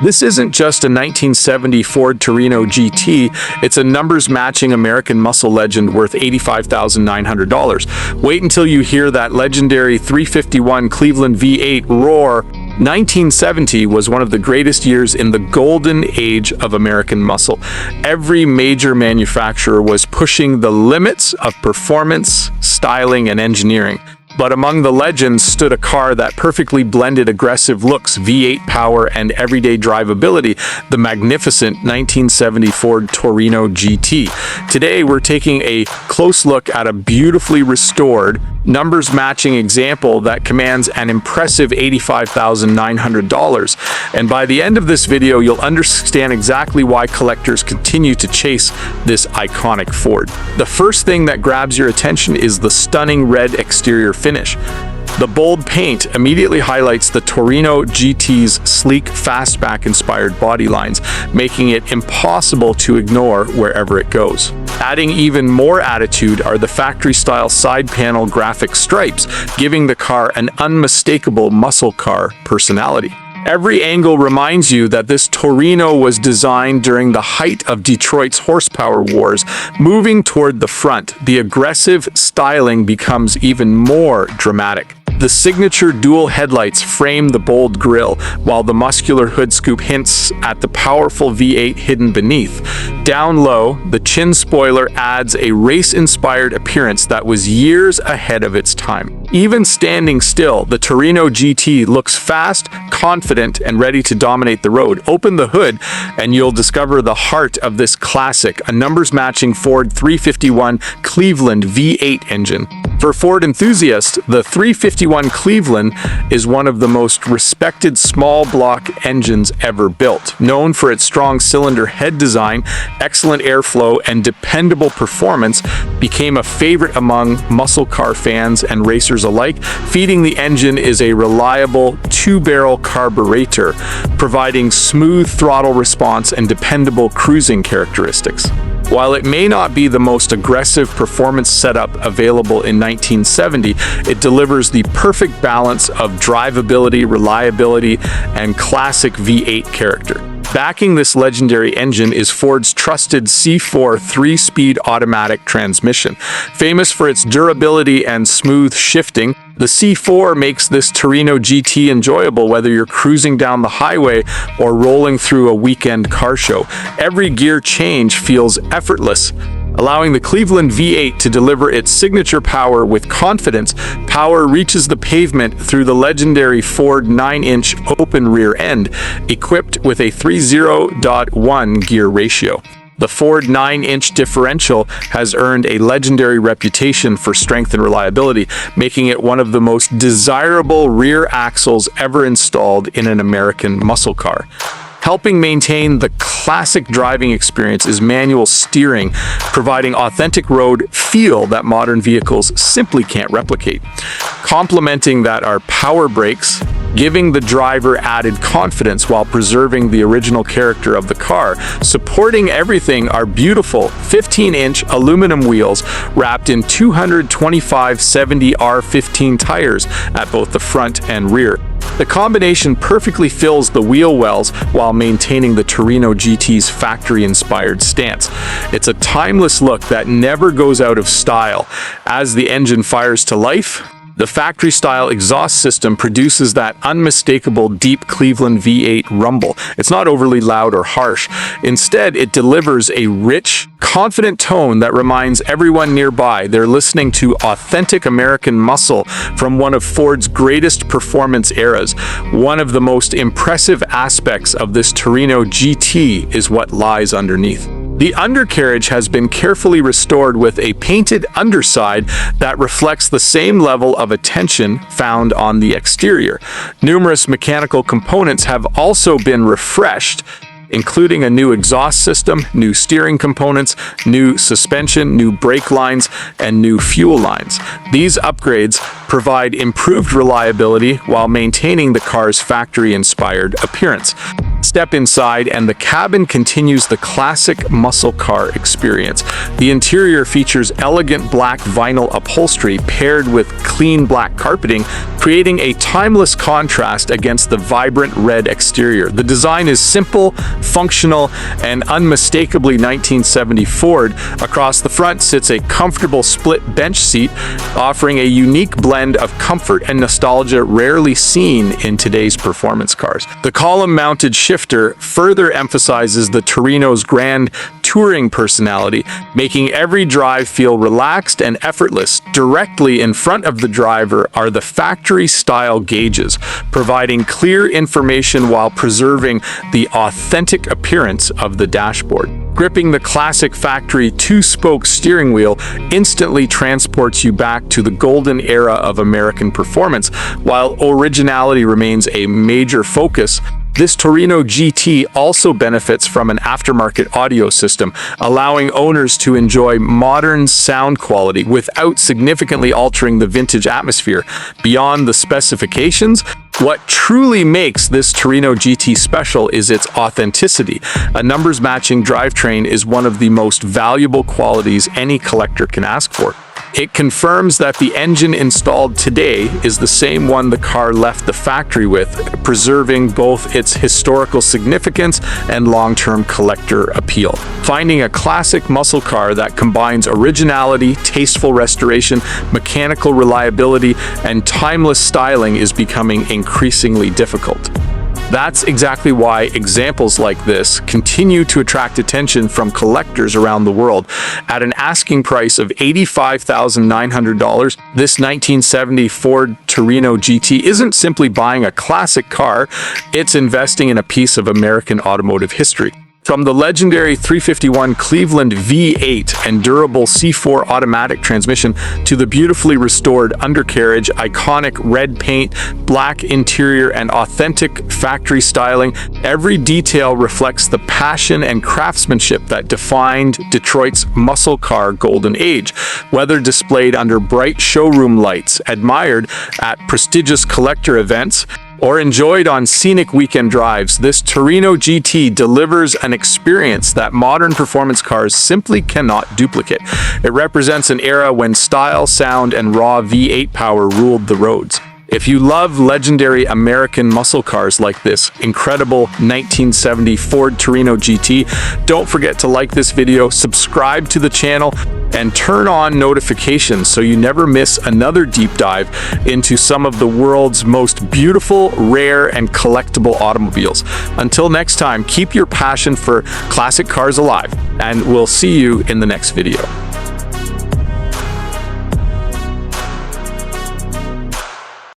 This isn't just a 1970 Ford Torino GT, it's a numbers-matching American muscle legend worth $85,900. Wait until you hear that legendary 351 Cleveland V8 roar. 1970 was one of the greatest years in the golden age of American muscle. Every major manufacturer was pushing the limits of performance, styling, and engineering. But among the legends stood a car that perfectly blended aggressive looks, V8 power, and everyday drivability, the magnificent 1970 Ford Torino GT. Today, we're taking a close look at a beautifully restored, numbers-matching example that commands an impressive $85,900. And by the end of this video, you'll understand exactly why collectors continue to chase this iconic Ford. The first thing that grabs your attention is the stunning red exterior finish. The bold paint immediately highlights the Torino GT's sleek fastback-inspired body lines, making it impossible to ignore wherever it goes. Adding even more attitude are the factory-style side panel graphic stripes, giving the car an unmistakable muscle car personality. Every angle reminds you that this Torino was designed during the height of Detroit's horsepower wars. Moving toward the front, the aggressive styling becomes even more dramatic. The signature dual headlights frame the bold grille, while the muscular hood scoop hints at the powerful V8 hidden beneath. Down low, the chin spoiler adds a race-inspired appearance that was years ahead of its time. Even standing still, the Torino GT looks fast, confident, and ready to dominate the road. Open the hood, and you'll discover the heart of this classic, a numbers-matching Ford 351 Cleveland V8 engine. For Ford enthusiasts, the 351 Cleveland is one of the most respected small block engines ever built. Known for its strong cylinder head design, excellent airflow, and dependable performance, became a favorite among muscle car fans and racers alike. Feeding the engine is a reliable two-barrel carburetor, providing smooth throttle response and dependable cruising characteristics. While it may not be the most aggressive performance setup available in 1970, it delivers the perfect balance of drivability, reliability, and classic V8 character. Backing this legendary engine is Ford's trusted C4 3-speed automatic transmission. Famous for its durability and smooth shifting, the C4 makes this Torino GT enjoyable whether you're cruising down the highway or rolling through a weekend car show. Every gear change feels effortless, allowing the Cleveland V8 to deliver its signature power with confidence. Power reaches the pavement through the legendary Ford 9-inch open rear end, equipped with a 3.0:1 gear ratio. The Ford 9-inch differential has earned a legendary reputation for strength and reliability, making it one of the most desirable rear axles ever installed in an American muscle car. Helping maintain the classic driving experience is manual steering, providing authentic road feel that modern vehicles simply can't replicate. Complementing that are power brakes, giving the driver added confidence while preserving the original character of the car. Supporting everything are beautiful 15-inch aluminum wheels wrapped in 225/70 R15 tires at both the front and rear. The combination perfectly fills the wheel wells while maintaining the Torino GT's factory-inspired stance. It's a timeless look that never goes out of style. As the engine fires to life, the factory-style exhaust system produces that unmistakable deep Cleveland V8 rumble. It's not overly loud or harsh. Instead, it delivers a rich, confident tone that reminds everyone nearby they're listening to authentic American muscle from one of Ford's greatest performance eras. One of the most impressive aspects of this Torino GT is what lies underneath. The undercarriage has been carefully restored with a painted underside that reflects the same level of attention found on the exterior. Numerous mechanical components have also been refreshed, including a new exhaust system, new steering components, new suspension, new brake lines, and new fuel lines. These upgrades provide improved reliability while maintaining the car's factory-inspired appearance. Step inside and the cabin continues the classic muscle car experience. The interior features elegant black vinyl upholstery paired with clean black carpeting, creating a timeless contrast against the vibrant red exterior. The design is simple, functional, and unmistakably 1970 Ford. Across the front sits a comfortable split bench seat, offering a unique blend of comfort and nostalgia rarely seen in today's performance cars. The column-mounted shifter further emphasizes the Torino's grand touring personality, making every drive feel relaxed and effortless. Directly in front of the driver are the factory-style gauges, providing clear information while preserving the authentic appearance of the dashboard. Gripping the classic factory two-spoke steering wheel instantly transports you back to the golden era of American performance. While originality remains a major focus, this Torino GT also benefits from an aftermarket audio system, allowing owners to enjoy modern sound quality without significantly altering the vintage atmosphere. Beyond the specifications, what truly makes this Torino GT special is its authenticity. A numbers-matching drivetrain is one of the most valuable qualities any collector can ask for. It confirms that the engine installed today is the same one the car left the factory with, preserving both its historical significance and long-term collector appeal. Finding a classic muscle car that combines originality, tasteful restoration, mechanical reliability, and timeless styling is becoming increasingly difficult. That's exactly why examples like this continue to attract attention from collectors around the world. At an asking price of $85,900, this 1970 Ford Torino GT isn't simply buying a classic car, it's investing in a piece of American automotive history. From the legendary 351 Cleveland V8 and durable C4 automatic transmission to the beautifully restored undercarriage, iconic red paint, black interior, and authentic factory styling, every detail reflects the passion and craftsmanship that defined Detroit's muscle car golden age. Whether displayed under bright showroom lights, admired at prestigious collector events, or enjoyed on scenic weekend drives, this Torino GT delivers an experience that modern performance cars simply cannot duplicate. It represents an era when style, sound, and raw V8 power ruled the roads. If you love legendary American muscle cars like this incredible 1970 Ford Torino GT, don't forget to like this video, subscribe to the channel, and turn on notifications so you never miss another deep dive into some of the world's most beautiful, rare, and collectible automobiles. Until next time, keep your passion for classic cars alive, and we'll see you in the next video.